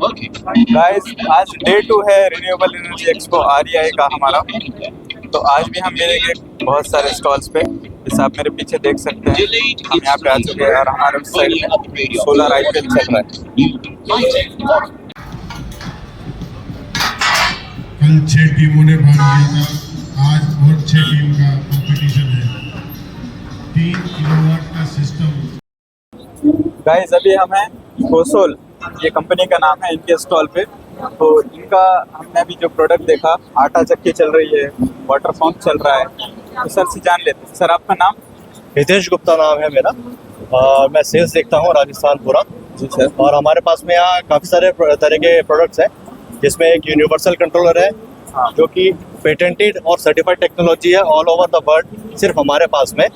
Guys आज day 2 है renewable energy expo REI का हमारा। तो आज भी हम मिलेंगे बहुत सारे स्टॉल्स पे, जैसे आप मेरे पीछे देख सकते हैं। हम यहाँ पे आ चुके हैं और हमारे उस साइड में सोलर IPL चल रहा है। कल 6 टीमों ने भाग लिया था, आज और 6 टीम का कंपटीशन है। 3 किलोवाट का सिस्टम। गाइस अभी हम हैं कोसोल, ये कंपनी का नाम है, इनके स्टॉल पे। तो इनका हमने अभी जो प्रोडक्ट देखा, आटा चक्की चल रही है, वाटर पंप चल रहा है। तो सर से जान लेते हैं। सर आपका नाम? हितेश गुप्ता नाम है मेरा। मैं सेल्स देखता हूँ राजस्थान पूरा। जी सर। और हमारे पास में यहाँ काफ़ी सारे तरह के प्रोडक्ट्स हैं, जिसमें एक यूनिवर्सल कंट्रोलर है, हाँ। जो कि पेटेंटेड और सर्टिफाइड टेक्नोलॉजी है ऑल ओवर द वर्ल्ड, सिर्फ हमारे पास में।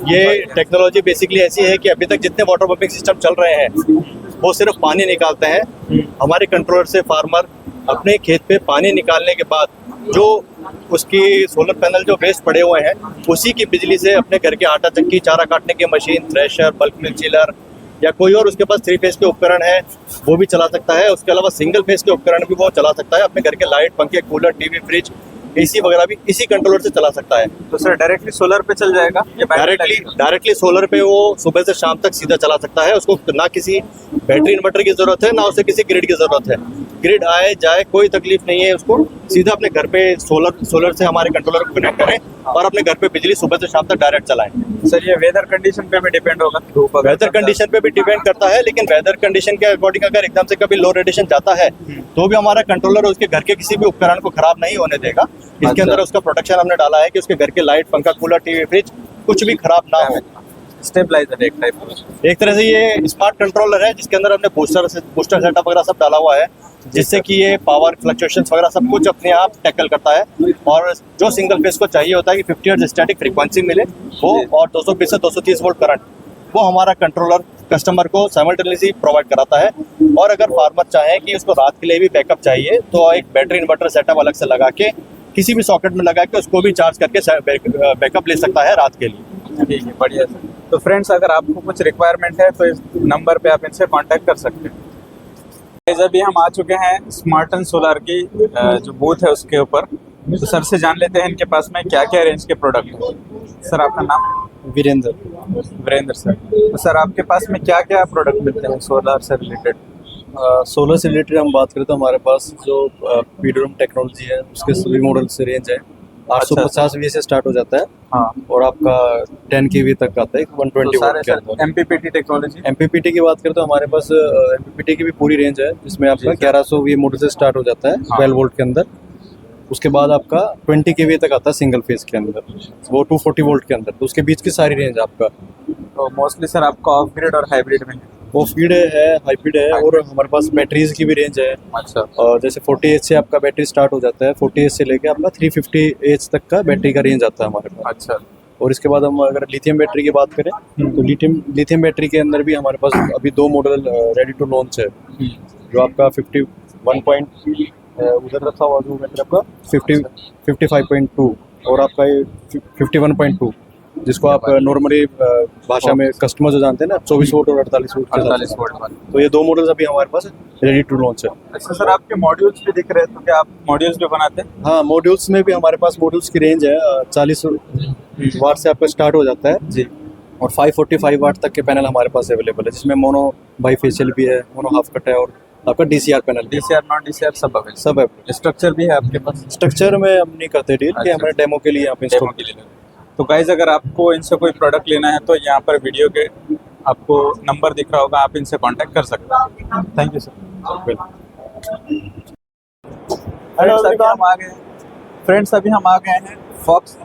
ये टेक्नोलॉजी बेसिकली ऐसी है कि अभी तक जितने वाटर पंपिंग सिस्टम चल रहे हैं वो सिर्फ पानी निकालते हैं। हमारे कंट्रोलर से फार्मर अपने खेत पे पानी निकालने के बाद जो उसकी सोलर पैनल जो वेस्ट पड़े हुए हैं, उसी की बिजली से अपने घर के आटा चक्की, चारा काटने की machine, thresher, bulk milk chiller या कोई और उसके पास 3 फेज के उपकरण है वो भी चला सकता है। उसके अलावा सिंगल फेज के उपकरण भी वो चला सकता है। अपने घर के लाइट, पंखे, कूलर, टीवी, फ्रिज, AC वगैरह भी इसी कंट्रोलर से चला सकता है। तो सर डायरेक्टली सोलर पे चल जाएगा? डायरेक्टली सोलर पे वो सुबह से शाम तक सीधा चला सकता है। उसको ना किसी बैटरी इन्वर्टर की जरूरत है, ना उसे किसी ग्रिड की जरूरत है। ग्रिड आए जाए कोई तकलीफ नहीं है। उसको सीधा अपने घर पे सोलर से हमारे कंट्रोलर को कनेक्ट करें और अपने घर पे बिजली सुबह से शाम तक डायरेक्ट चलाएं। सर ये वेदर कंडीशन पे भी डिपेंड होगा? वेदर कंडीशन पे भी डिपेंड करता है, लेकिन वेदर कंडीशन के अकॉर्डिंग अगर एकदम से कभी लो रेडिएशन जाता है तो भी हमारा कंट्रोलर उसके घर के किसी भी उपकरण को खराब नहीं होने देगा। इसके अंदर उसका प्रोटेक्शन हमने डाला है कि उसके घर के लाइट, पंखा, कूलर, टीवी, फ्रिज कुछ भी खराब ना हो। स्टेबलाइजर एक टाइप, एक तरह से ये स्मार्ट कंट्रोलर है, जिसके अंदर हमने बूस्टर सेटअप वगैरह सब डाला हुआ है, जिससे कि ये पावर फ्लक्चुएशंस वगैरह सब कुछ अपने आप टैकल करता है। और जो सिंगल फेस को चाहिए होता है कि 50 हर्ट्ज स्टैटिक फ्रीक्वेंसी मिले वो, और 220 से 230 वोल्ट करंट, वो हमारा कंट्रोलर कस्टमर को साइमल्टेनियसली प्रोवाइड कराता है। और अगर फार्मर चाहे कि उसको रात के लिए भी बैकअप चाहिए तो एक बैटरी इन्वर्टर सेटअप अलग से लगा के किसी भी सॉकेट में लगा के उसको भी चार्ज करके बैकअप ले सकता है रात के लिए। ठीक है, बढ़िया सर। तो फ्रेंड्स अगर आपको कुछ रिक्वायरमेंट है तो इस नंबर पे आप इनसे कांटेक्ट कर सकते हैं। अभी हम आ चुके हैं स्मार्टन सोलर की जो बूथ है उसके ऊपर। तो सर से जान लेते हैं इनके पास में क्या क्या रेंज के प्रोडक्ट हैं। सर आपका नाम? वीरेंद्र सर। तो सर आपके पास में क्या क्या प्रोडक्ट मिलते हैं सोलर से रिलेटेड? सोलर से रिलेटेड हम बात करें तो हमारे पास जो पीडीएम टेक्नोलॉजी है उसके सभी मॉडल से रेंज है। 850 वी से स्टार्ट हो जाता है, हाँ। और आपका 10 केवी तक आता है 120 वोल्ट के अंदर। MPPT technology? MPPT की बात करें तो हमारे पास MPPT की भी पूरी रेंज है, जिसमें आपका 1100 वी मॉडल से स्टार्ट हो जाता है 12 वोल्ट के अंदर। उसके बाद आपका 20 केवी तक आता है सिंगल फेज के अंदर, वो 240 वोल्ट के अंदर। तो उसके बीच की सारी रेंज आपका। तो मोस्टली सर आपका ऑफ ग्रिड और हाइब्रिड में? ऑफ ग्रिड है, हाइब्रिड है, और हमारे पास बैटरीज की भी रेंज है। अच्छा। और जैसे 40H से आपका बैटरी स्टार्ट हो जाता है, 40H से लेके आपका 350H तक का बैटरी का रेंज आता है हमारे पास। अच्छा। और इसके बाद हम अगर लिथियम बैटरी की बात करें तो लिथियम बैटरी के अंदर भी हमारे पास अभी 2 मॉडल रेडी टू लॉन्च है, जो आपका 51 उधर रखा हुआ जो बैटरी आपका 55.2 और आपका ये 51.2, जिसको आप नॉर्मली भाषा में कस्टमर जो जानते हैं ना, 24 वोल्ट और 48 वोल्ट। 48 वोल्ट। तो ये 2 मॉडल्स अभी हमारे पास रेडी टू लॉन्च है। अच्छा सर, आपके मॉड्यूल्स भी दिख रहे हैं, तो क्या आप मॉड्यूल्स भी बनाते हैं? हाँ, मॉड्यूल्स में भी हमारे पास मॉड्यूल्स की रेंज है 40 वाट से आपका स्टार्ट हो जाता है जी, और 545 वाट तक के पैनल हमारे पास अवेलेबल है, जिसमें मोनो बाईफेशियल भी है, मोनो हाफ कट है, और आपका DCR panel, DCR non DCR सब अवेलेबल। सब है। स्ट्रक्चर भी है आपके पास? स्ट्रक्चर में हम नहीं करते डील, कि हमारे डेमो के लिए यहाँ पे इंस्टॉल के लिए। तो गाइज अगर आपको इनसे कोई प्रोडक्ट लेना है तो यहाँ पर वीडियो के आपको नंबर दिख रहा होगा, आप इनसे कांटेक्ट कर सकते हैं। Thank you sir. फ्रेंड्स अभी हम आ गए हैं फॉक्स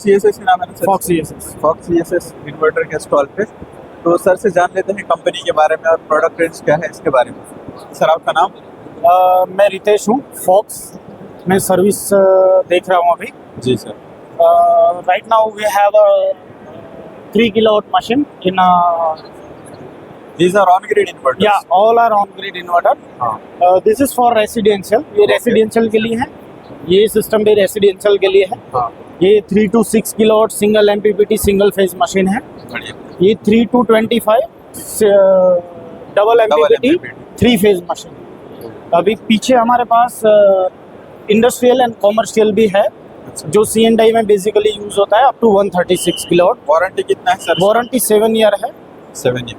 ESS नाम है ना सर? फॉक्स ESS इन्वर्टर के स्टॉल पे। तो सर से जान लेते हैं कंपनी के बारे में और प्रोडक्ट रेंज क्या है इसके बारे में। सर आपका नाम? मैं रितेश हूँ, फॉक्स में सर्विस देख रहा हूँ अभी। जी sir. Right now we have a 3 kilowatt machine in These are on-grid inverters? Yeah, all are on-grid inverter. This is for residential. ये residential के लिए है, ये सिस्टम भी residential के लिए है। ये 3 to 6 kilowatt single MPPT single phase machine है। ये 3 to 25 double MPPT 3 phase machine. अभी पीछे हमारे पास इंडस्ट्रियल एंड कॉमर्शियल भी है, जो C&I में बेसिकली यूज होता है अप टू 136 किलोवाट। वारंटी कितना है सर? वारंटी 7 ईयर है। 7 ईयर।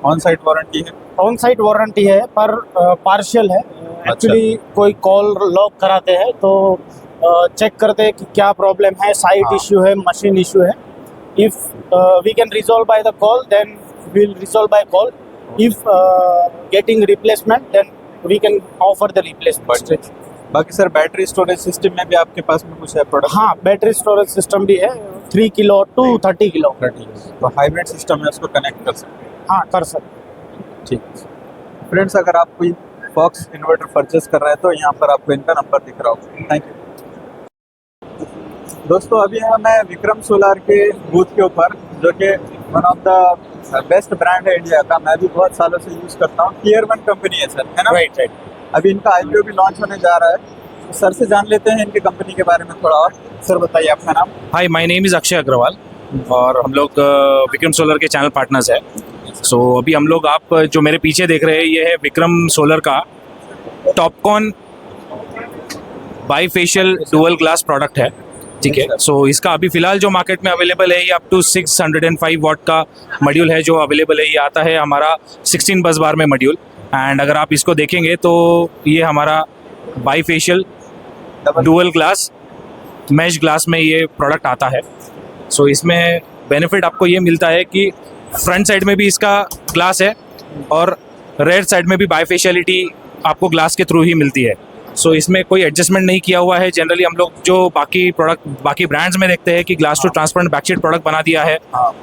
ऑन साइट वारंटी है? ऑन साइट वारंटी है पर पार्शियल है। एक्चुअली कोई कॉल लॉक कराते हैं तो चेक करते हैं कि क्या प्रॉब्लम है, साइट इशू है, मशीन इशू है। If we can resolve by the call then will resolve by call. If getting replacement then we can offer the replacement. बाकी सर बैटरी स्टोरेज सिस्टम में भी आपके पास में कुछ है प्रोडक्ट? हाँ, बैटरी स्टोरेज सिस्टम भी है 3 किलो टू 30 किलो। तो हाइब्रिड सिस्टम है, उसको कनेक्ट कर सकते हैं। हाँ, कर सकते। ठीक है फ्रेंड्स, अगर आप कोई फॉक्स इन्वर्टर परचेस कर रहे हैं तो यहाँ पर आपको इनका नंबर दिख रहा होगा। थैंक यू दोस्तों। अभी मैं विक्रम सोलार के बूथ के ऊपर, जो कि one of the best brand है इंडिया का, मैं भी बहुत सालों से यूज़ करता हूँ। Tier 1 कंपनी है सर, है ना? राइट। अभी इनका IPO भी लॉन्च होने जा रहा है, तो सर से जान लेते हैं इनकी कंपनी के बारे में थोड़ा और। सर बताइए आपका नाम। Hi, my name is Akshay Agrawal और हम लोग विक्रम सोलर के चैनल पार्टनर्स है। सो अभी हम लोग, आप जो मेरे पीछे देख रहे हैं, ये है विक्रम सोलर का Topcon bifacial dual glass product है। ठीक है, सो इसका अभी फिलहाल जो मार्केट में अवेलेबल है, ये अप टू 605 वाट का मॉड्यूल है जो अवेलेबल है। ये आता है हमारा 16 बस बार में मॉड्यूल। एंड अगर आप इसको देखेंगे तो ये हमारा bifacial dual glass mesh glass में ये प्रोडक्ट आता है। सो इसमें बेनिफिट आपको ये मिलता है कि फ्रंट साइड में भी इसका ग्लास है और रेयर साइड में भी बाईफेशियलिटी आपको ग्लास के थ्रू ही मिलती है। सो इसमें कोई एडजस्टमेंट नहीं किया हुआ है। जनरली हम लोग जो बाकी ब्रांड्स में देखते हैं कि ग्लास टू ट्रांसपेरेंट बैकशीट प्रोडक्ट बना दिया है।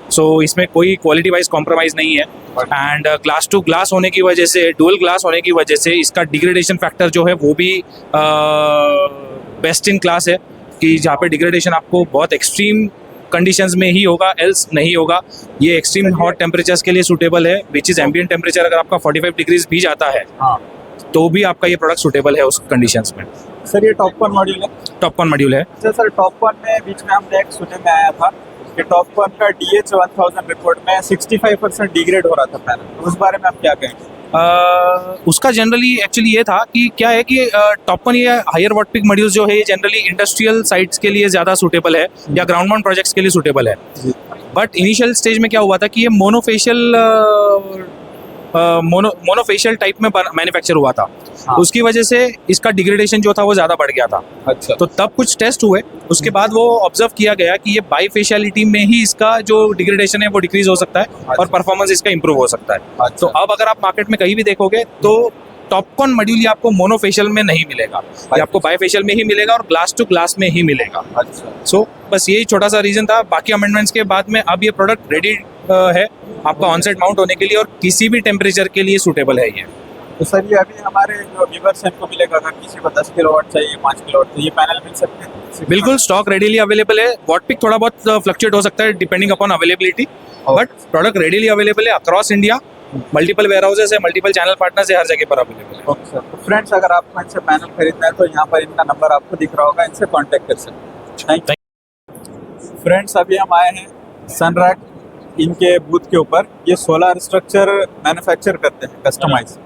सो इसमें कोई क्वालिटी वाइज कॉम्प्रोमाइज़ नहीं है। एंड ग्लास टू ग्लास होने की वजह से, डुअल ग्लास होने की वजह से इसका डिग्रेडेशन फैक्टर जो है वो भी बेस्ट इन क्लास है, कि जहाँ पे डिग्रेडेशन आपको बहुत एक्सट्रीम कंडीशंस में ही होगा, एल्स नहीं होगा। ये एक्सट्रीम हॉट टेम्परेचर्स के लिए सूटेबल है, विच इज़ एम्बिएंट टेम्परेचर अगर आपका 45 डिग्रीज भी जाता है तो भी आपका ये प्रोडक्ट सूटेबल है उस कंडीशंस में। सर ये टॉपकॉन मॉड्यूल है? टॉपकॉन मॉड्यूल है। अच्छा सर, टॉपकॉन में बीच में हमने एक सुनने में आया था कि टॉपकॉन का DH1000 रिपोर्ट में 65% डिग्रेड हो रहा था पैनल, उस बारे में आप क्या कहेंगे? उसका जनरली एक्चुअली ये था कि क्या है कि टॉपकॉन ये हायर वॉट पिक मॉड्यूल्स जो है ये जनरली इंडस्ट्रियल साइट्स के लिए ज़्यादा सूटेबल है या ग्राउंड माउंट प्रोजेक्ट्स के लिए सूटेबल है। बट इनिशियल स्टेज में क्या हुआ था कि ये मोनोफेशियल टाइप में मैन्युफैक्चर हुआ था। उसकी वजह से इसका डिग्रेडेशन जो था वो ज़्यादा बढ़ गया था। अच्छा। तो तब कुछ टेस्ट हुए, उसके बाद वो ऑब्जर्व किया गया कि ये बाईफेशियलिटी में ही इसका जो डिग्रेडेशन है वो डिक्रीज हो सकता है और परफॉर्मेंस इसका इंप्रूव हो सकता है। तो अब अगर आप मार्केट में कहीं भी देखोगे तो टॉपकॉन मॉड्यूल ये आपको मोनोफेशियल में नहीं मिलेगा, ये आपको बाईफेशियल में ही मिलेगा और ग्लास टू ग्लास में ही मिलेगा। अच्छा। सो बस यही छोटा सा रीज़न था। बाकी अमेंडमेंट्स के बाद में अब ये प्रोडक्ट रेडी है आपका ऑनसाइट माउंट होने के लिए और किसी भी टेम्परेचर के लिए सूटेबल है ये। तो सर ये अभी हमारे जो व्यूअर्स हैं इनको मिलेगा, अगर किसी को 10 किलोवाट चाहिए, 5 किलोवाट चाहिए, पैनल मिल सकते हैं? बिल्कुल, स्टॉक रेडीली अवेलेबल है। वॉट पिक थोड़ा बहुत फ्लक्चुएट हो सकता है depending upon availability, but product readily available है across India. Multiple warehouses है, मल्टीपल चैनल पार्टनर्स है, हर जगह पर अवेलेबल है। Okay sir. तो फ्रेंड्स, अगर आपको इनसे पैनल खरीदना है तो यहाँ पर इनका नंबर आपको दिख रहा होगा, इनसे कॉन्टैक्ट कर सकते हैं। Thank you. फ्रेंड्स, अभी हम आए हैं सनरैक इनके बूथ के ऊपर। ये सोलर स्ट्रक्चर मैन्युफैक्चर करते हैं कस्टमाइज।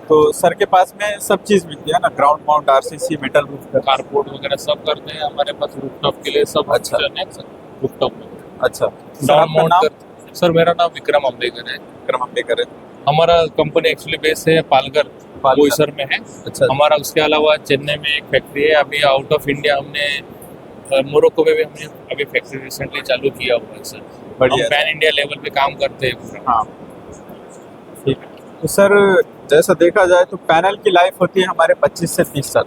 तो सर के पास में सब चीज़ मिलती है ना, ground mount, RCC, metal roof, corporate वगैरह सब करते हैं हमारे पास। रूफटॉप के लिए सब अच्छा। रूफटॉप में। अच्छा। सर डाउन आपका माउंट नाम? सर मेरा नाम विक्रम अम्बेकर है। विक्रम अम्बेकर है। हमारा कंपनी एक्चुअली बेस है पालघर, बोईसर में है। अच्छा। हमारा उसके अलावा चेन्नई में एक फैक्ट्री है। अभी आउट ऑफ इंडिया हमने मोरक्को में भी हमने अभी फैक्ट्री रिसेंटली चालू किया हुआ है सर। बढ़िया। हम पैन इंडिया लेवल पे काम करते हैं। हाँ, ठीक है। तो सर जैसा देखा जाए तो पैनल की लाइफ होती है हमारे 25 से 30 साल।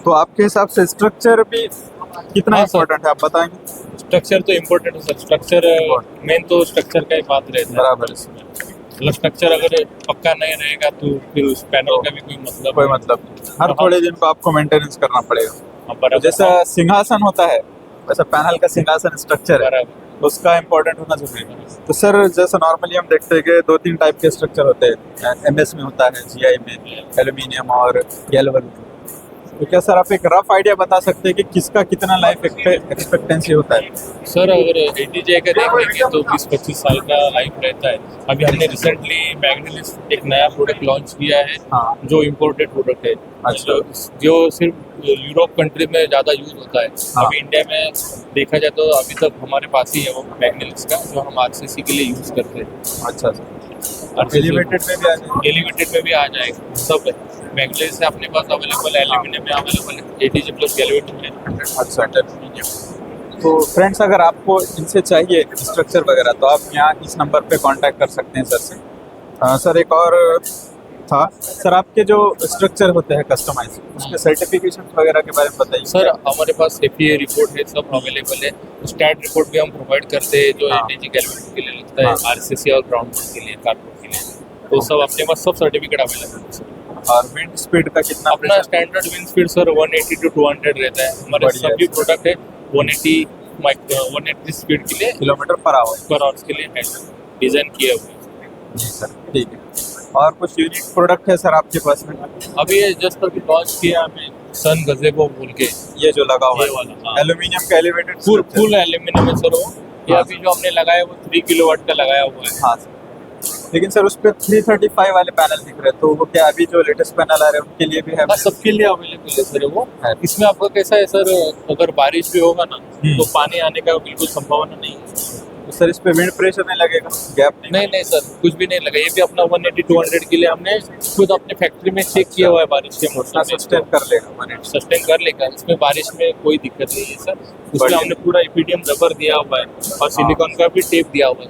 तो आपके हिसाब से स्ट्रक्चर भी कितना हाँ, सर। इम्पोर्टेंट है, आप बताएंगे? स्ट्रक्चर तो इम्पोर्टेंट है सर। स्ट्रक्चर मेन तो स्ट्रक्चर का ही बात रहता है। बराबर। मतलब स्ट्रक्चर अगर पक्का नहीं रहेगा तो फिर उस पैनल का भी कोई मतलब कोई मतलब नहीं। हर थोड़े दिन को आपको मेंटेनेंस करना पड़ेगा। बराबर। जैसा सिंहासन होता है वैसा पैनल का सिंहासन स्ट्रक्चर है, बराबर। उसका इम्पोर्टेंट होना जरूरी है। तो सर जैसा नॉर्मली हम देखते हैं कि 2-3 टाइप के स्ट्रक्चर होते हैं। MS में होता है, GI में, एल्यूमिनियम और गैल्वन। तो क्या सर आप एक रफ आइडिया बता सकते हैं कि किसका कितना लाइफ एक्सपेक्टेंसी होता है? सर अगर ATJ का देखेंगे तो 20-25 साल का लाइफ रहता है। अभी हमने रिसेंटली मैग्नेलिस एक नया प्रोडक्ट लॉन्च किया है हाँ। जो इम्पोर्टेड प्रोडक्ट है, अच्छा। जो सिर्फ यूरोप कंट्री में ज़्यादा यूज होता है। हाँ। अभी इंडिया में देखा जाए तो अभी तक हमारे पास ही है वो मैग्नेलिस का, जो हम RCC के लिए यूज़ करते हैं। अच्छा सर, एलिवेटेड में भी आ जाएगा? एलिवेटेड में भी आ जाएगा, सब है। मैग्नेलिस से अपने पास अवेलेबल है, एल्यूमिनियम में अवेलेबल है, ATJ प्लस एलिवेटेड में। अच्छा। तो फ्रेंड्स अगर आपको इनसे चाहिए स्ट्रक्चर वगैरह तो आप यहाँ इस नंबर पे कांटेक्ट कर सकते हैं सर से। सर एक और था सर, आपके जो स्ट्रक्चर होते हैं कस्टमाइज उसके सर्टिफिकेशन वगैरह के बारे में बताइए। सर हमारे पास FEA रिपोर्ट है, सब अवेलेबल है। स्टैट रिपोर्ट भी हम प्रोवाइड करते हैं जो हाँ। ATJ एलिवेटेड के लिए लगता है, RCC और ग्राउंड के लिए, कारपोर्ट के लिए, तो सब अपने पास सब सर्टिफिकेट अवेलेबल है सर। और विंड स्पीड का कितना अपना standard wind speed sir 180 to 200 रहता है। हमारे बढ़िया सभी है। प्रोडक्ट है 180 स्पीड के लिए, किलोमीटर पर आवर? पर आवर्स के लिए है डिजाइन किए हुए। जी सर, ठीक है। और कुछ यूनिक प्रोडक्ट है सर आपके पास में? अभी ये जस्ट अभी लॉन्च किया हमें सन गजेबो बोल के, ये जो लगा हुआ ये वाला, हाँ। है एल्यूमिनियम का एलिवेटेड फुल एल्यूमिनियम है सर वो। ये हाँ। अभी जो हमने लगाया वो 3 किलोवाट का लगाया हुआ है। हाँ सर, लेकिन सर उस पर 335 वाले पैनल दिख रहे हैं, तो वो क्या अभी जो लेटेस्ट पैनल आ रहे हैं उनके लिए भी है? हाँ, सबके लिए अवेलेबल है सर वो। है। इसमें आपका कैसा है सर, अगर बारिश भी होगा ना हम्म। तो पानी आने का बिल्कुल संभावना नहीं है। तो सर इस पे विंड प्रेशर नहीं लगेगा, गैप नहीं? नहीं सर, कुछ भी नहीं लगा। ये भी अपना 180-200 के लिए हमने खुद अपने फैक्ट्री में चेक किया हुआ है, बारिश के उतना मौसम सस्टेन कर लेगा 180? सस्टेन कर लेगा। इसमें बारिश में कोई दिक्कत नहीं है सर। उसमें बढ़िया। हमने पूरा EPDM रबर दिया हुआ है और सिलिकॉन का भी टेप दिया हुआ है,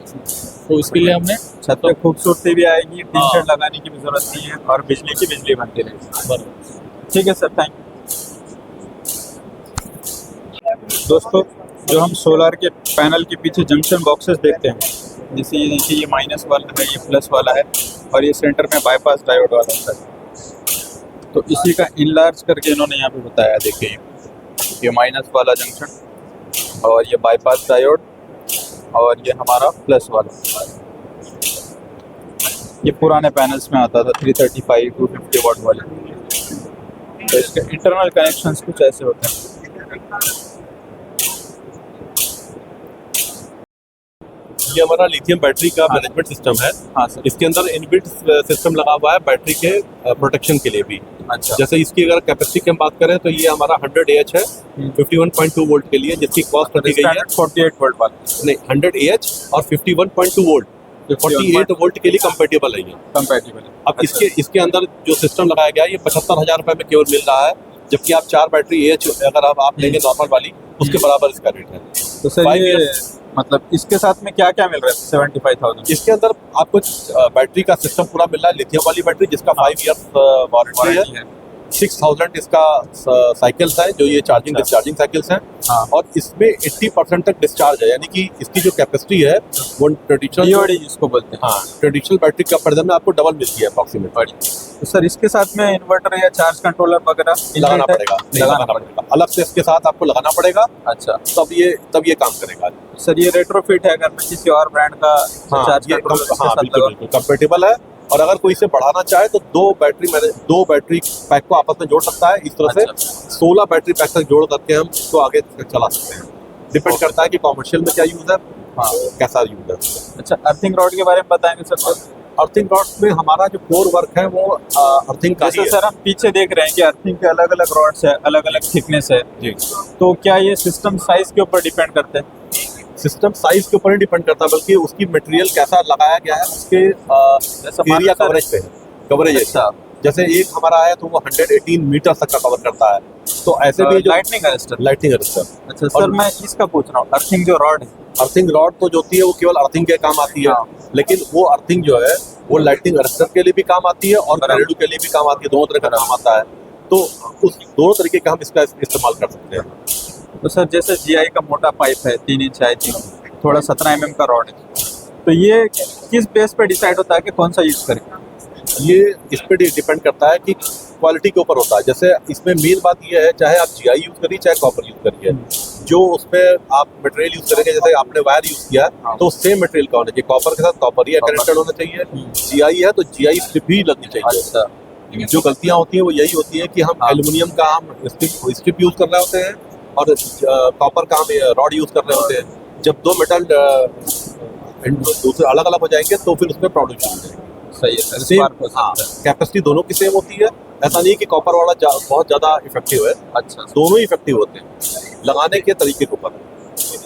तो उसके लिए हमने छत पे खूबसूरती भी आएगी, टी हाँ। शर्ट लगाने की भी जरूरत नहीं है, और बिजली की बिजली बनती रहेगी। बराबर। ठीक है सर, थैंक यू। दोस्तों जो हम सोलर के पैनल के पीछे जंक्शन बॉक्सेस देखते हैं, जैसे ये देखिए, ये माइनस वाला है, ये प्लस वाला है, और ये सेंटर में बाईपास डायोड वाला होता है। तो इसी का इनलार्ज करके इन्होंने यहाँ पे बताया, देखिए ये माइनस वाला जंक्शन और ये बाईपास डायोड और ये हमारा प्लस वाला। ये पुराने पैनल्स में आता था 335 250 वाट वाले। तो इसके इंटरनल कनेक्शंस कुछ ऐसे होते हैं। ये हमारा लिथियम बैटरी का मैनेजमेंट सिस्टम है। हाँ सर। इसके अंदर इनबिल्ट सिस्टम लगा हुआ है बैटरी के प्रोटेक्शन के लिए भी। अच्छा। जैसे इसकी अगर कैपेसिटी की हम बात करें तो ये हमारा 100 AH है 51.2 वोल्ट के लिए, जिसकी कॉस्ट रखी गई है 48 वोल्ट वाला? नहीं, 100 AH और 51.2 वोल्ट 48 वोल्ट के लिए कंपेटेबल है ये। कंपैटिबल है। अब इसके अंदर जो सिस्टम लगाया गया है ये 75,000 रुपए में केवल मिल रहा है, जबकि आप 4 बैटरी AH अगर आप लेंगे नॉर्मल वाली, उसके बराबर इसका रेट है। तो सर 5 ये years मतलब इसके साथ में क्या क्या मिल रहा है 75,000? इसके अंदर आपको बैटरी का सिस्टम पूरा मिल रहा है, लिथियम वाली बैटरी जिसका 5 इयर्स वारंटी है। वारंटी है। 6000 इसका साइकिल्स है, जो ये चार्जिंग डिस्चार्जिंग साइकिल्स हैं। हाँ। और इसमें 80% तक डिस्चार्ज है, यानी कि इसकी जो कैपेसिटी है वो ट्रेडिशनल DOD जिसको बोलते हैं। हाँ ट्रेडिशनल बैटरी कंपेरिजन में आपको डबल मिलती है अप्रॉक्सीमेट। तो सर इसके साथ में इन्वर्टर या चार्ज कंट्रोलर वगैरह लगाना inbuilt है? पड़ेगा, नहीं लगाना पड़ेगा, अलग से इसके साथ आपको लगाना पड़ेगा, अच्छा। तब ये काम करेगा। सर ये रेट्रोफिट है, अगर मैं किसी और ब्रांड का हाँ चार्ज ये कंट्रोलर इसके हाँ साथ बिल्कुल लगाऊं? बिल्कुल कंपेटेबल है। और अगर कोई इसे बढ़ाना चाहे तो दो बैटरी पैक को आपस में जोड़ सकता है। इस तरह अच्छा। से 16 बैटरी पैक तक जोड़ करके हम इसको आगे तक चला सकते हैं। डिपेंड करता है कि कॉमर्शियल में क्या यूज है, हाँ कैसा यूज है। अच्छा, अर्थिंग रॉड के बारे में बताएंगे सर? तो अर्थिंग रॉड में हमारा जो कोर वर्क है वो अर्थिंग का ही जैसे है। सर हम पीछे देख रहे हैं कि अर्थिंग के अलग अलग रॉड्स है, अलग अलग थिकनेस है, जी तो क्या ये सिस्टम साइज के ऊपर डिपेंड करते हैं? सिस्टम साइज के ऊपर नहीं डिपेंड करता, बल्कि उसकी मटेरियल कैसा लगाया गया है उसके मान एरिया लो सर- कवरेज पे है। कवरेज अच्छा। जैसे एक हमारा है तो वो 118 मीटर तक का कवर करता है, तो ऐसे भी जो लाइटनिंग अरेस्टर। Lighting arrester. अच्छा सर, मैं इसका पूछ रहा हूँ, अर्थिंग जो रॉड है, अर्थिंग रॉड तो जो होती है वो केवल अर्थिंग के काम आती है, हाँ। लेकिन वो अर्थिंग जो है वो लाइटिंग अरेस्टर के लिए भी काम आती है और बराबर। घरेलू के लिए भी काम आती है, दोनों तरह का काम आता है। तो उस दोनों तरीके का हम इसका इस्तेमाल कर सकते हैं। तो सर जैसे GI का मोटा पाइप है 3 इंच आई थिंक, थोड़ा 17 mm का रॉड है, तो ये किस बेस पे डिसाइड होता है कि कौन सा यूज करें? ये इस पे डिपेंड करता है कि क्वालिटी के ऊपर होता है। जैसे इसमें मेन बात ये है, चाहे आप GI यूज करिए चाहे कॉपर यूज करिए, जो उसमें आप मटेरियल यूज करेंगे, जैसे आपने वायर यूज किया तो सेम मटेरियल का होना चाहिए, कॉपर के साथ कॉपर ही कनेक्टेड होना चाहिए। GI है तो GI स्ट्रिप ही लगनी चाहिए। अच्छा। जो गलतियां होती हैं वो यही होती है कि हम एल्युमिनियम का हम स्ट्रिप यूज कर रहे होते हैं और कॉपर का हम रॉड यूज कर रहे होते हैं। जब दो मेटल दूसरे अलग अलग हो जाएंगे तो फिर उसमें प्रॉब्लम शुरू हो जाएगी। सही है सर, सेम spark हो सकता है। कैपेसिटी दोनों की सेम होती है। ऐसा नहीं कि कॉपर वाला बहुत ज़्यादा इफेक्टिव है, अच्छा दोनों ही इफेक्टिव होते हैं, लगाने के तरीके के ऊपर।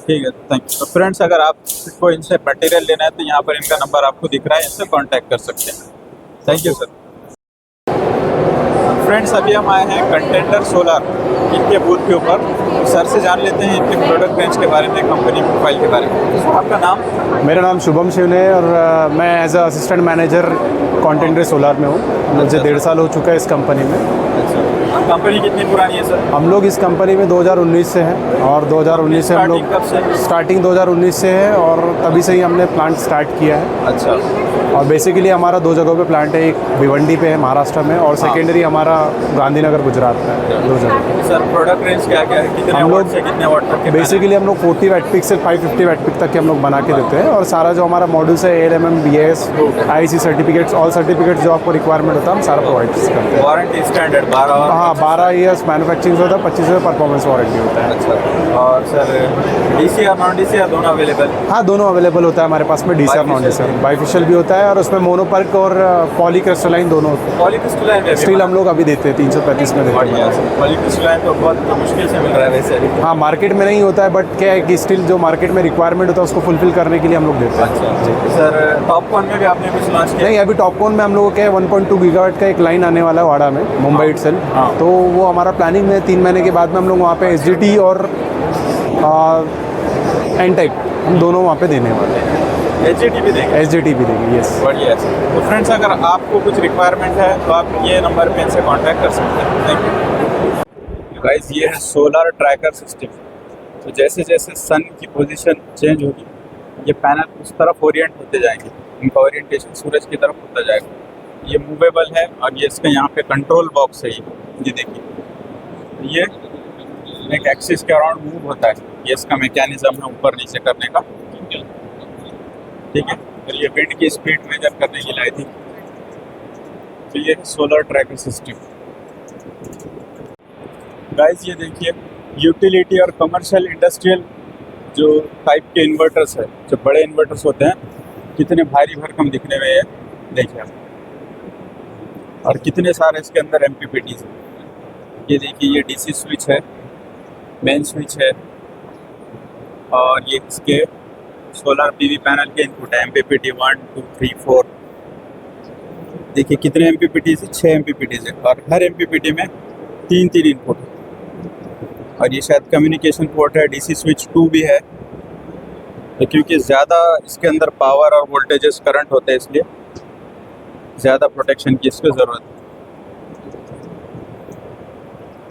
ठीक है, थैंक यू। तो फ्रेंड्स, अगर आपको इनसे मटेरियल लेना है तो यहाँ पर इनका नंबर आपको दिख रहा है, इनसे कांटेक्ट कर सकते हैं। Thank you sir. फ्रेंड्स, अभी हम आए हैं कंटेंडर सोलर इनके बूथ के ऊपर। तो सर से जान लेते हैं इनके प्रोडक्ट रेंज के बारे में, कंपनी प्रोफाइल के बारे में। आपका नाम? मेरा नाम शुभम शिवने है और मैं as a assistant manager Contendre Solar में हूँ। मुझे 1.5 साल हो चुका है इस कंपनी में। कंपनी कितनी पुरानी है सर? हम लोग इस कंपनी में 2019 से हैं और 2019 से हम लोग स्टार्टिंग 2019 से है और तभी से ही हमने प्लांट स्टार्ट किया है। अच्छा। और बेसिकली हमारा 2 जगहों पे प्लांट है, एक भिवंडी पे है महाराष्ट्र में और सेकेंडरी हमारा गांधीनगर गुजरात में है, 2 जगह। सर प्रोडक्ट रेंज क्या क्या है? कितने हम वाट लोग से कितने वाट तक के? बेसिकली हम लोग 40 वैट पिक से 550 वैट पिक तक के हम लोग बना के देते हैं और सारा जो हमारा मॉड्यूल्स है ALMM, BAS, IEC certificates, all certificates जो आपको रिक्वायरमेंट होता है हम सारा प्रोवाइड करते हैं। Warranty standard 12? हाँ, 12 ईयर्स मैन्युफैक्चरिंग होता है, 25 ईयर परफॉर्मेंस वारंटी होता है। अच्छा। और सर DC और नॉन DC दोनों अवेलेबल? हाँ, दोनों अवेलेबल होता है हमारे पास में, DC और नॉन DC। बाइफिशियल भी होता है और उसमें मोनोपर्क और पॉलीक्रिस्टलाइन दोनों होते हैं। पॉलीक्रिस्टलाइन स्टील हम लोग अभी देते हैं 335 में देते हैं। पॉलीक्रिस्टलाइन तो बहुत मुश्किल से मिल रहा है वैसे। हाँ, मार्केट में नहीं होता है बट क्या है कि स्टील जो मार्केट में रिक्वायरमेंट होता है उसको फुलफिल करने के लिए हम लोग देते हैं। अच्छा। सर टॉपकॉन में भी आपने कुछ लॉन्च किया? नहीं, अभी टॉपकॉन में हम लोगों के 1.2 गीगावाट का एक लाइन आने वाला है वाड़ा में, मुंबई इटसेल्फ। तो वो हमारा प्लानिंग में 3 महीने के बाद में हम लोग वहाँ पे SGT और N-Type हम दोनों वहाँ पे देने वाले हैं। SGT भी देंगे? SGT भी देंगे, यस। बढ़िया है। तो फ्रेंड्स, अगर आपको कुछ रिक्वायरमेंट है तो आप ये नंबर पे इनसे कांटेक्ट कर सकते हैं। Thank you guys. ये है सोलर ट्रैकर सिस्टम। तो जैसे जैसे सन की पोजीशन चेंज होगी ये पैनल उस तरफ ओरिएंट होते जाएंगे, इनका ओरिएंटेशन सूरज की तरफ होता जाएगा। ये मूवेबल है और ये इसका यहाँ पे कंट्रोल बॉक्स है। ये देखिए, ये एक एक्सिस के अराउंड मूव होता है। ये इसका मैकेनिज्म है ऊपर नीचे करने का, ठीक है। और ये विंड की स्पीड मेजर करने के लिए आई थी। तो ये सोलर ट्रैकर सिस्टम। गाइस, ये देखिए यूटिलिटी और कमर्शियल इंडस्ट्रियल जो टाइप के इन्वर्टर्स है, जो बड़े इन्वर्टर्स होते हैं, कितने भारी भरकम दिखने में है, देखिए आप। और कितने सारे इसके अंदर MPPTs हैं। ये देखिए, ये DC स्विच है, मेन स्विच है और ये इसके सोलर PV पैनल के इनपुट है। MPPT 1 2 3 4। देखिए कितने MPPTs है, 6 MPPTs है और हर MPPT में 3 इनपुट है। और ये शायद कम्युनिकेशन पोर्ट है। DC स्विच 2 भी है। तो क्योंकि ज़्यादा इसके अंदर पावर और वोल्टेजेस करंट होते हैं इसलिए ज़्यादा प्रोटेक्शन की इसको ज़रूरत है।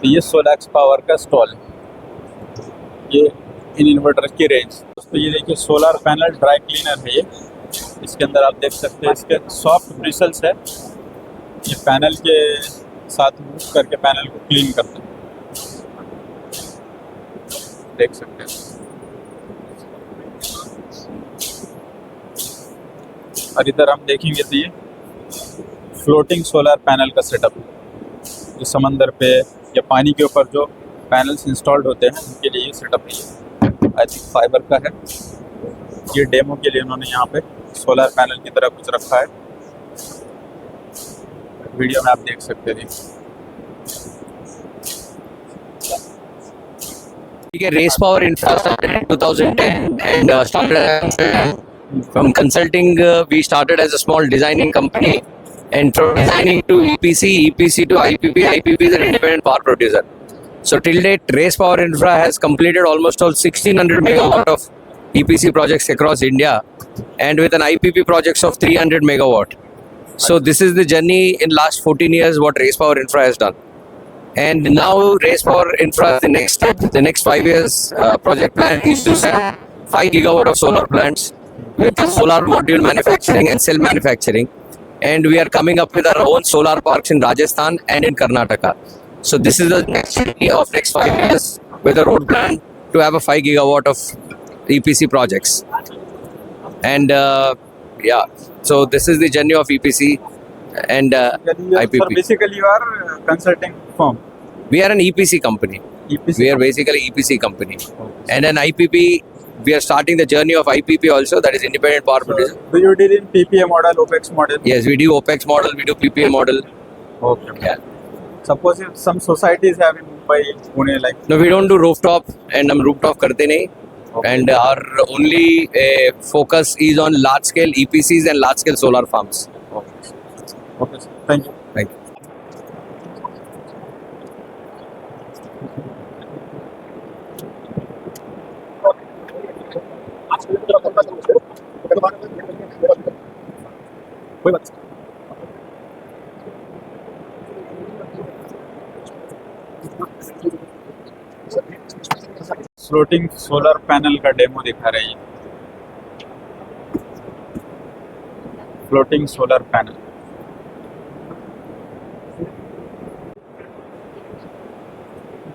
तो ये सोलैक्स पावर का स्टॉल है, ये इन इन्वर्टर की रेंज। तो ये देखिए सोलर पैनल ड्राई क्लीनर है। ये इसके अंदर आप देख सकते हैं इसके सॉफ्ट ब्रिसल्स है। ये पैनल के साथ मूव करके पैनल को क्लीन करते हैं, देख सकते हैं। और इधर हम देखेंगे तो ये फ्लोटिंग सोलर पैनल का सेटअप, जो समंदर पे या पानी के ऊपर जो पैनल्स इंस्टॉल्ड होते हैं उनके लिए ये सेटअप है। आई थिंक फाइबर का है। ये डेमो के लिए उन्होंने यहाँ पे सोलर पैनल की तरह कुछ रखा है। वीडियो में आप देख सकते हैं। Race Power Infra started in 2010 and started from consulting. We started as a small designing company, and from designing to EPC to IPP. IPP is an independent power producer. So till date, Race Power Infra has completed almost all 1600 megawatt of EPC projects across India, and with an IPP projects of 300 megawatt. So this is the journey in last 14 years what Race Power Infra has done. And now Race Power Infra, the next step, the next 5 years project plan is to set 5 gigawatt of solar plants with solar module manufacturing and cell manufacturing. And we are coming up with our own solar parks in Rajasthan and in Karnataka. So this is the next journey of next 5 years with a road plan to have a 5 gigawatt of EPC projects. And yeah, so this is the journey of EPC. and IPP. Basically you are consulting firm. We are an EPC company. EPC. We are basically EPC company, and an IPP. We are starting the journey of IPP also. That is independent power producer. Do you deal in PPA model, OPEX model? Yes, we do OPEX model. We do PPA model. Okay. Yeah. Suppose if some societies have in Mumbai, Pune, like No, we don't do rooftop, and हम rooftop करते नहीं. And our only focus is on large scale EPCs and large scale solar farms. okay, sir. Thank you. Thank you. कोई बात नहीं. Floating solar panel का demo दिखा रही है. Floating solar panel.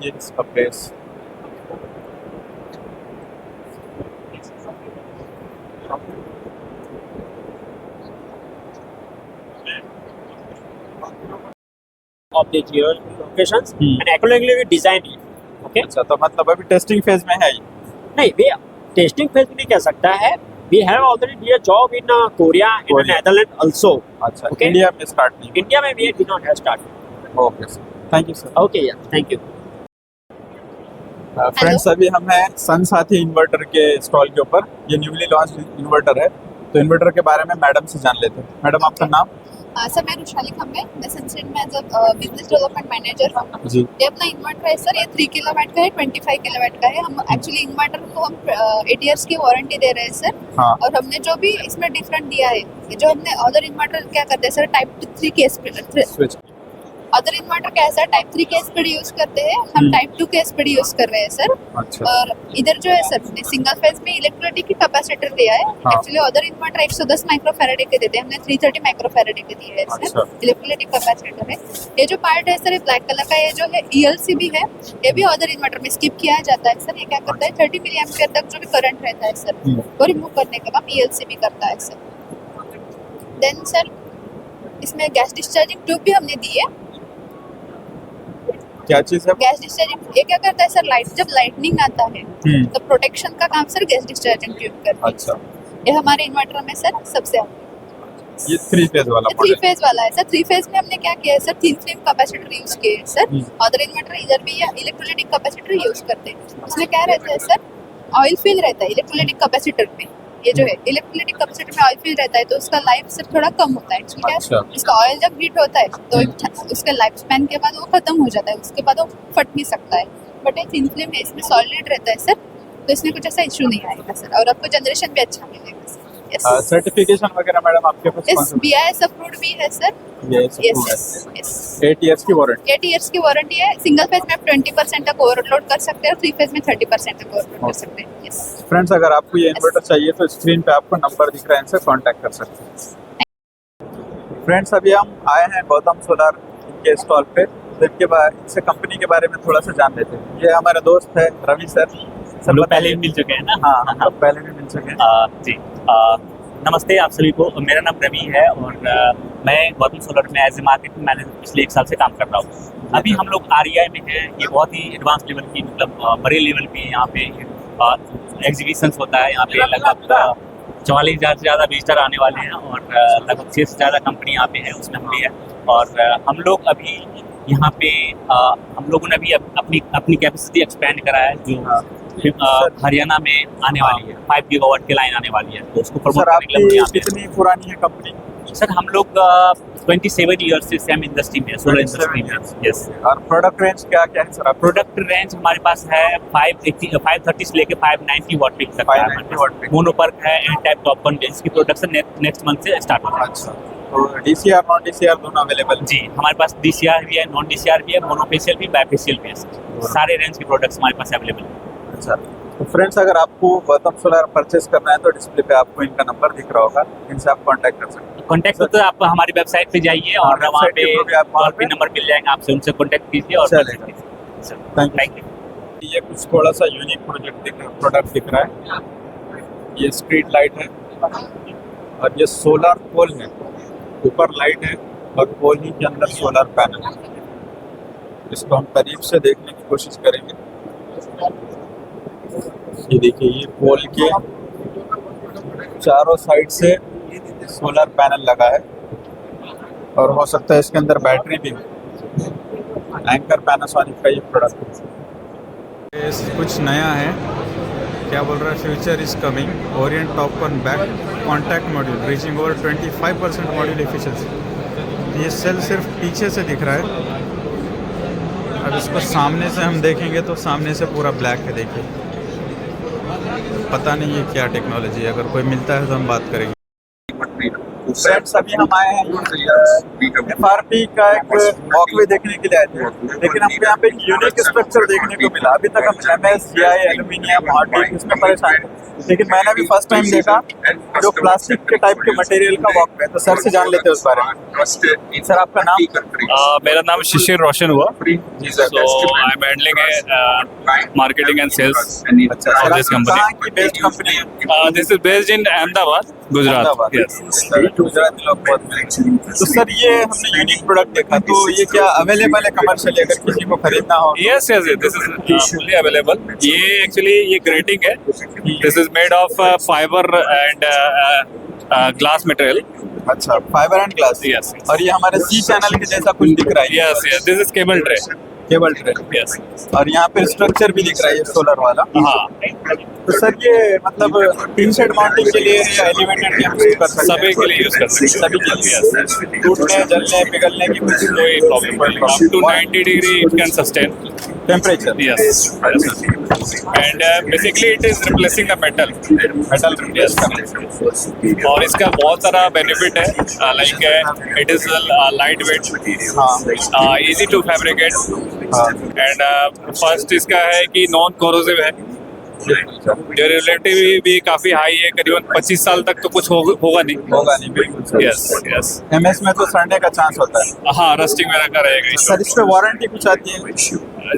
ये इसका base. of the geo locations and accordingly we design it. Okay. अच्छा, तो मतलब अभी टेस्टिंग फेज में है ये. नहीं, we testing phase में नहीं कह सकता है. We have already did a job in Korea and Netherlands also. अच्छा, Okay. इंडिया में स्टार्ट नहीं. India में we did not have started. Okay sir, thank you sir. Okay, yeah, thank you. Friends, अभी हम हैं सन साथी इन्वर्टर के stall के ऊपर. ये न्यूली लॉन्च इन्वर्टर है, तो इन्वर्टर के बारे में मैडम से जान लेते हैं. मैडम, आपका नाम? सर, मैं रुशाली खम्बे, मैं सनसेट में एज बिजनेस डेवलपमेंट मैनेजर हूँ. जी. ये अपना इन्वर्टर है सर, ये 3 किलोवाट का है, 25 किलोवाट का है. हम एक्चुअली इन्वर्टर को हम 8 इयर्स की वारंटी दे रहे हैं सर. हाँ. और हमने जो भी इसमें डिफरेंट दिया है, ये जो हमने अदर इन्वर्टर क्या करते हैं सर, टाइप 3 के स्विच. अदर इन्वर्टर कैसा टाइप 3 के स्पीड यूज करते हैं, हम टाइप 2 के स्पीड यूज कर रहे हैं सर. अच्छा. और इधर जो है सर, सिंगल फेज में इलेक्ट्रोलिटिक की कैपेसिटर दिया है. हाँ. एक्चुअली अदर इन्वर्टर 110 माइक्रोफैराडे के देते हैं, हमने 330 माइक्रोफैराडे के दिए है सर. अच्छा. इलेक्ट्रोलिटिक कैपेसिटर है. ये जो पार्ट है सर, ये ब्लैक कलर का, ये जो है ELC भी है. ये भी अदर इन्वर्टर में स्किप किया जाता है सर. ये क्या करता है, 30 मिली एम्पियर तक जो भी करंट रहता है सर, वो रिमूव करने का काम ELC भी करता है सर. देन सर, इसमें गैस डिस्चार्जिंग ट्यूब भी हमने दी है. क्या चीज है? गैस डिस्चार्जिंग ये क्या करता है सर, लाइट जब लाइटनिंग आता है तो प्रोटेक्शन का काम सर गैस डिस्चार्जिंग ट्यूब करता है. अच्छा. ये हमारे इन्वर्टर में सर सबसे ये 3 फेज वाला 3 फेज वाला है सर. 3 फेज में हमने क्या किया है सर, 3 फ्लेम कैपेसिटर यूज किए हैं सर. अदर इन्वर्टर इधर भी या इलेक्ट्रोलाइटिक कैपेसिटर यूज करते हैं. उसमें क्या रहता है सर, ऑयल फिल रहता है इलेक्ट्रोलाइटिक कैपेसिटर में. ये जो है इलेक्ट्रोलाइटिक कैपेसिटर में ऑयल फिल रहता है, तो उसका लाइफ सर थोड़ा कम होता है. ठीक है. अच्छा. इसका ऑयल जब हीट होता है तो उसके लाइफ स्पैन के बाद वो खत्म हो जाता है, उसके बाद वो फट नहीं सकता है. बट ये थिन फ्लेम है, इसमें सॉलिड रहता है सर, तो इसमें कुछ ऐसा इशू नहीं आएगा सर. और आपको जनरेशन भी अच्छा मिलेगा सर. यस. सर्टिफिकेशन वगैरह मैडम आपके पास कौन इस सा? BIS अप्रूव्ड भी है सर. यस. यस. 8 इयर्स की वारंटी. 8 इयर्स की वारंटी है. सिंगल फेज में आप 20% तक ओवरलोड कर सकते हैं और 3 फेज में 30% तक ओवरलोड कर सकते हैं. यस. फ्रेंड्स, अगर आपको ये इन्वर्टर चाहिए तो स्क्रीन पे आपको नंबर दिख रहा है, इनसे कांटेक्ट कर सकते हैं. फ्रेंड्स, अभी हम आए हैं गौतम सोलर के स्टॉल पे, तो इनके इनसे कंपनी के बारे में थोड़ा सा जान लेते हैं. ये हमारे दोस्त है रवि सर. हम लोग पहले भी मिल चुके हैं ना. हाँ, हम लोग पहले भी मिल चुके हैं. जी. नमस्ते आप सभी को. मेरा नाम रवि है और मैं गौतम सोलर में एज ए मार्केटिंग मैनेजर पिछले 1 साल से काम कर रहा हूँ. अभी हम लोग REI में हैं. ये बहुत ही एडवांस लेवल की, मतलब बड़े लेवल पे यहाँ पे एग्जीबिशंस होता है. यहाँ पे लगभग 44,000 से ज़्यादा विजिटर आने वाले हैं और लगभग 6 से ज़्यादा कंपनी यहाँ पे है, उसमें हम भी है. और हम लोग अभी यहाँ पे हम लोगों ने अभी अपनी कैपेसिटी एक्सपेंड करा है, जो हरियाणा में आने वाली है. 5 गीगावाट की लाइन आने वाली है, तो उसको प्रमोट करने के लिए यहाँ पे. कितनी पुरानी है कंपनी? सर, हम लोग 27 ईयर्स से सेम इंडस्ट्री में, सोलर इंडस्ट्री में. यस. और प्रोडक्ट रेंज क्या क्या है सर? प्रोडक्ट रेंज हमारे पास है 530 से लेके 590 वॉट पीक तक है. मोनोपर्क है एंड टाइप टॉप वन, इसकी प्रोडक्शन नेक्स्ट मंथ से स्टार्ट हो जाएगा. अच्छा. तो DCR नॉन DCR दोनों अवेलेबल? जी, हमारे पास DCR भी है, नॉन DCR भी है, मोनोफेशियल भी, बायफेशियल भी है. सारे रेंज के प्रोडक्ट्स हमारे पास अवेलेबल है. अच्छा. तो फ्रेंड्स, अगर आपको गौतम सोलर परचेस करना है तो डिस्प्ले पे आपको इनका नंबर दिख रहा होगा, इनसे आप कांटेक्ट कर सकते हैं. कांटेक्ट तो आप हमारी वेबसाइट पे जाइए और वहाँ पे टोल फ्री नंबर मिल जाएगा, आपसे उनसे कांटेक्ट कीजिए. और थैंक यू. ये कुछ थोड़ा सा यूनिक प्रोडक्ट दिख रहा है. ये स्ट्रीट लाइट है और ये सोलर पोल है, ऊपर लाइट है और कोहली के अंदर सोलर पैनल। इसको हम करीब से देखने की कोशिश करेंगे। ये देखिए, ये पोल के चारों साइड से सोलर पैनल लगा है और हो सकता है इसके अंदर बैटरी भी हो। एंकर पैनासोनिक का ये प्रोडक्ट कुछ नया है। क्या बोल रहा है, future is coming, Orient top on back contact module reaching over 25% module efficiency. ये सेल सिर्फ पीछे से दिख रहा है। अब इसको सामने से हम देखेंगे तो सामने से पूरा ब्लैक है। देखिए, पता नहीं ये क्या टेक्नोलॉजी है, अगर कोई मिलता है तो हम बात करेंगे। फ्रेंड्स, अभी हम आए हैं FRP का एक वॉकवे देखने के लिए आए थे, लेकिन हमको यहाँ पे एक यूनिक स्ट्रक्चर देखने को मिला। अभी तक हम MS, GI, एल्यूमिनियम, हार्डवेयर इसमें परेशान थे, लेकिन मैंने भी फर्स्ट टाइम देखा जो प्लास्टिक के टाइप के मटेरियल का वॉकवे। तो सर से जान लेते हैं उस बारे में। सर, आपका नाम? मेरा नाम शिशिर रोशन हुआ। So I am handling marketing and sales of this company. This is based in Ahmedabad, Gujarat. Gujarati लोग बहुत। तो सर, ये हमने यूनिक प्रोडक्ट देखा, तो ये क्या अवेलेबल है कमर्शियली अगर किसी को खरीदना हो? Yes, this is fully available. ये एक्चुअली ये ग्रेटिंग है। This is made of fibre and glass material. अच्छा, फाइबर एंड ग्लास। यस। और ये हमारे C चैनल के जैसा कुछ दिख रहा है। Yes, this is cable tray. Cable tray. Yes. और यहाँ पे स्ट्रक्चर भी दिख रहा है, ये सोलर वाला। हाँ। तो सर, ये मतलब टीन शेड माउंटिंग के लिए या एलिवेटेड के हम यूज कर सकते हैं? सभी के लिए यूज कर सकते हैं। सभी के लिए। टूटने, जलने, पिघलने की कुछ कोई प्रॉब्लम नहीं। Up to 90 degree it can sustain temperature. Yes. And basically it is replacing the metal. Replace करने। और इसका बहुत सारा बेनिफिट है, like it is lightweight, easy to fabricate, and first इसका है कि नॉन कोरोसिव है। ड्यूरेबिलिटी भी काफी हाई है, करीबन 25 साल तक तो कुछ होगा नहीं। बिल्कुल। यस। MS में तो सड़ने का चांस होता है। हाँ, रस्टिंग वगैरह का रहेगा। सर, इस पे वारंटी कुछ आती है?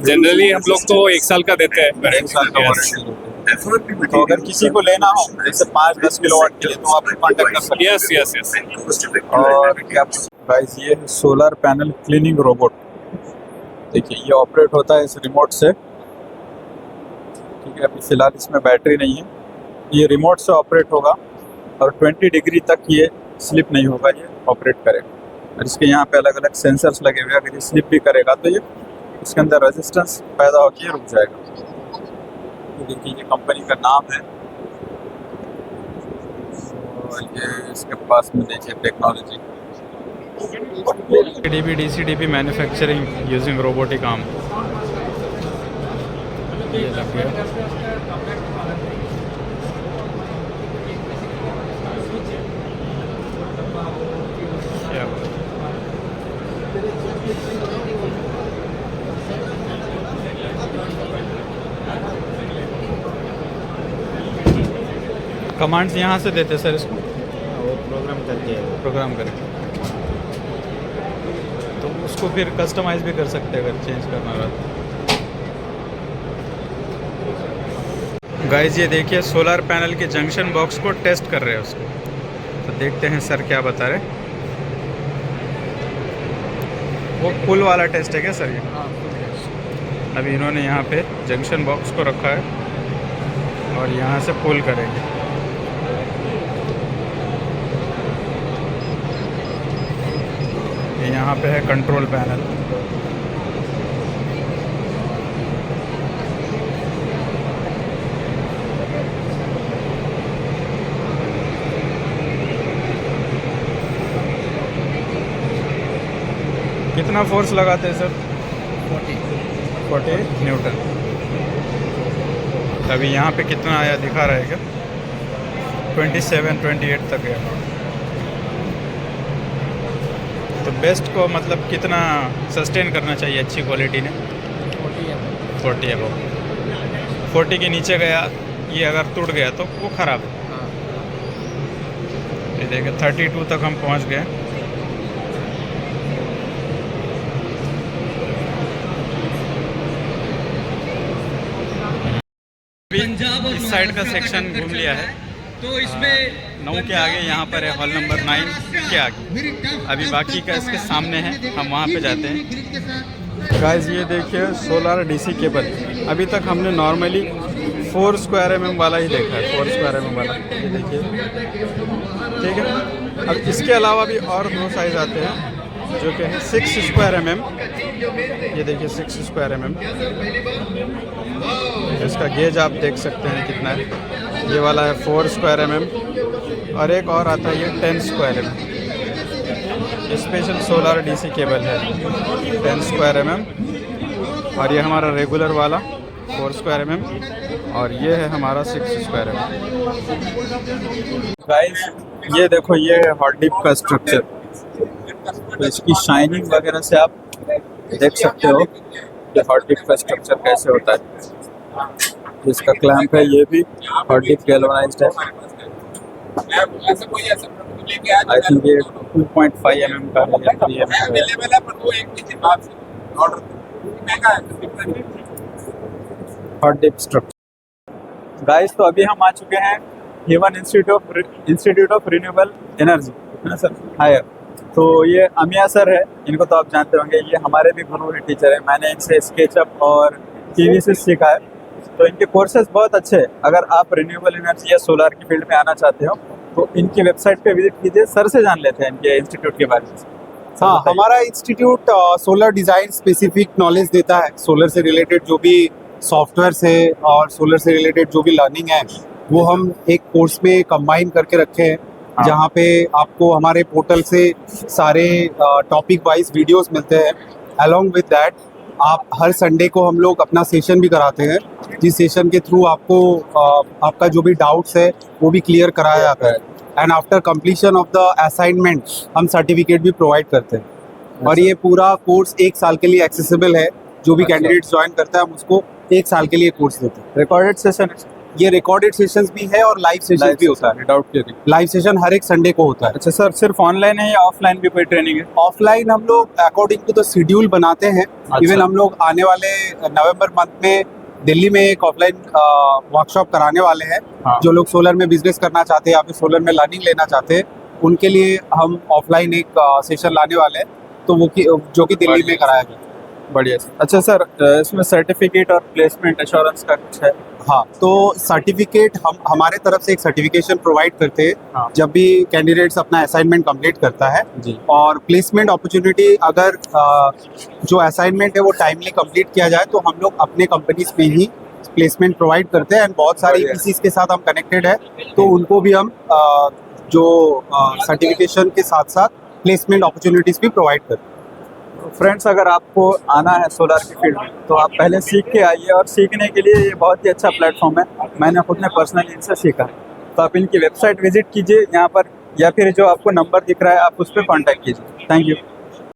जनरली हम लोग तो 1 साल का देते हैं। 1 साल का वारंटी। तो अगर किसी को लेना हो जैसे 5-10 किलोवाट के लिए, तो आप कांटेक्ट कर सकते हैं। यस। और क्या गाइस, ये है सोलर पैनल क्लीनिंग रोबोट। देखिए, ये ऑपरेट होता है इस रिमोट से। ठीक है, अभी फिलहाल इसमें बैटरी नहीं है। ये रिमोट से ऑपरेट होगा और 20 डिग्री तक ये स्लिप नहीं होगा, ये ऑपरेट करेगा। और इसके यहाँ पे अलग अलग सेंसर्स लगे हुए हैं। अगर ये स्लिप भी करेगा तो ये इसके अंदर रेजिस्टेंस पैदा होकर रुक जाएगा। तो देखिए, ये कंपनी का नाम है और ये इसके पास में देखिए technology DC-DC manufacturing using robotic arm. ये लग गया। कमांड्स यहाँ से देते सर इसको? वो प्रोग्राम करके तो उसको फिर कस्टमाइज भी कर सकते हैं अगर चेंज करना रहा। गाइस, ये देखिए सोलर पैनल के जंक्शन बॉक्स को टेस्ट कर रहे हैं उसको। तो देखते हैं सर क्या बता रहे। वो पुल वाला टेस्ट है क्या सर ये? अभी इन्होंने यहाँ पे जंक्शन बॉक्स को रखा है और यहाँ से पुल करेंगे। यहाँ पे है कंट्रोल पैनल। कितना फोर्स लगाते हैं सर? 40 न्यूटन। अभी यहाँ पे कितना आया दिखा रहा है क्या? 27-28 तक है। तो बेस्ट को मतलब कितना सस्टेन करना चाहिए अच्छी क्वालिटी ने? 40 अबव। 40 के नीचे गया, ये अगर टूट गया तो वो ख़राब है। ये देखिए 32 तक हम पहुंच गए। इस साइड का सेक्शन घूम लिया है 9 के आगे यहाँ पर है, हॉल नंबर 9 के आगे। अभी बाकी का इसके सामने है, हम वहाँ पे जाते हैं। गाइस ये देखिए सोलर डीसी केबल, अभी तक हमने नॉर्मली 4 स्क्वायर mm वाला ही देखा है, 4 स्क्वायर mm वाला, ये देखिए, ठीक है। अब इसके अलावा भी और 2 साइज़ आते हैं जो कि है 6 स्क्वायर mm, ये देखिए 6 स्क्वायर mm। इसका गेज आप देख सकते हैं कितना है। ये वाला है 4 स्क्वायर mm और एक और आता है ये 10 स्क्वायर mm। ये स्पेशल सोलर डीसी केबल है 10 स्क्वायर mm और ये हमारा रेगुलर वाला 4 स्क्वायर mm और ये है हमारा 6 स्क्वायर mm। गाइस ये देखो, ये है हॉट डिप का स्ट्रक्चर, तो इसकी शाइनिंग वगैरह से आप देख सकते हो कि हॉट डिप का स्ट्रक्चर कैसे होता है। इसका क्लैंप है, ये भी हॉट डिप गैल्वेनाइज्ड है। आई थिंक ये 2.5 mm का है या 3 mm hot dip structure. Guys तो अभी हम आ चुके हैं Haven Institute of Renewable Energy, है ना सर, हायर। तो ये अमिया सर है, इनको तो आप जानते होंगे, ये हमारे भी गुरु टीचर है। मैंने इनसे स्केचअप और PVC सीखा है, तो इनके कोर्सेज बहुत अच्छे हैं। अगर आप रिन्यूएबल एनर्जी या सोलर की फील्ड में आना चाहते हो तो इनकी वेबसाइट पे विजिट कीजिए। सर से जान लेते हैं इनके इंस्टीट्यूट के बारे में। हाँ, हमारा institute solar design specific knowledge देता है। सोलर से रिलेटेड जो भी सॉफ्टवेयर है और सोलर से रिलेटेड जो भी लर्निंग है वो हम एक कोर्स में कंबाइन करके रखे हैं, जहाँ पे आपको हमारे पोर्टल से सारे टॉपिक वाइज वीडियोस मिलते हैं। अलोंग विद दैट आप हर संडे को हम लोग अपना सेशन भी कराते हैं, जिस सेशन के थ्रू आपको आपका जो भी डाउट्स है वो भी क्लियर कराया जाता है। And after completion of the assignment हम सर्टिफिकेट भी प्रोवाइड करते हैं। और ये पूरा कोर्स 1 साल के लिए एक्सेसिबल है। जो भी कैंडिडेट्स ज्वाइन करता है हम उसको 1 साल के लिए कोर्स देते हैं। रिकॉर्डेड सेशन, ये रिकॉर्डेड सेशंस भी है और लाइव सेशन भी होता है। डाउट क्लियर, लाइव सेशन हर एक संडे को होता है। अच्छा सर, सिर्फ ऑनलाइन है या ऑफलाइन भी कोई ट्रेनिंग है? ऑफलाइन हम लोग अकॉर्डिंग टू द शेड्यूल बनाते हैं। इवन हम लोग आने वाले नवंबर मंथ में दिल्ली में एक ऑफलाइन वर्कशॉप कराने वाले हैं। जो लोग सोलर में बिजनेस करना चाहते हैं या फिर सोलर में लर्निंग लेना चाहते हैं उनके लिए हम ऑफलाइन एक सेशन लाने वाले हैं, तो वो जो कि दिल्ली में कराया जाए। बढ़िया। अच्छा सर, इसमें सर्टिफिकेट और प्लेसमेंट एश्योरेंस का कुछ है? हाँ, तो सर्टिफिकेट हम हमारे तरफ से एक सर्टिफिकेशन प्रोवाइड करते हैं जब भी कैंडिडेट्स अपना असाइनमेंट कंप्लीट करता है जी। और प्लेसमेंट अपॉर्चुनिटी अगर जो असाइनमेंट है वो टाइमली कंप्लीट किया जाए तो हम लोग अपने कंपनीज में ही प्लेसमेंट प्रोवाइड करते हैं। एंड बहुत सारे EPCs के साथ हम कनेक्टेड है, तो उनको भी हम जो सर्टिफिकेशन के साथ साथ प्लेसमेंट अपॉर्चुनिटीज भी प्रोवाइड करते हैं। फ्रेंड्स, अगर आपको आना है सोलर की फील्ड में तो आप पहले सीख के आइए, और सीखने के लिए ये बहुत ही अच्छा प्लेटफॉर्म है। मैंने खुद ने पर्सनली इनसे सीखा, तो आप इनकी वेबसाइट विजिट कीजिए यहाँ पर, या फिर जो आपको नंबर दिख रहा है आप उस पर कॉन्टैक्ट कीजिए। Thank you.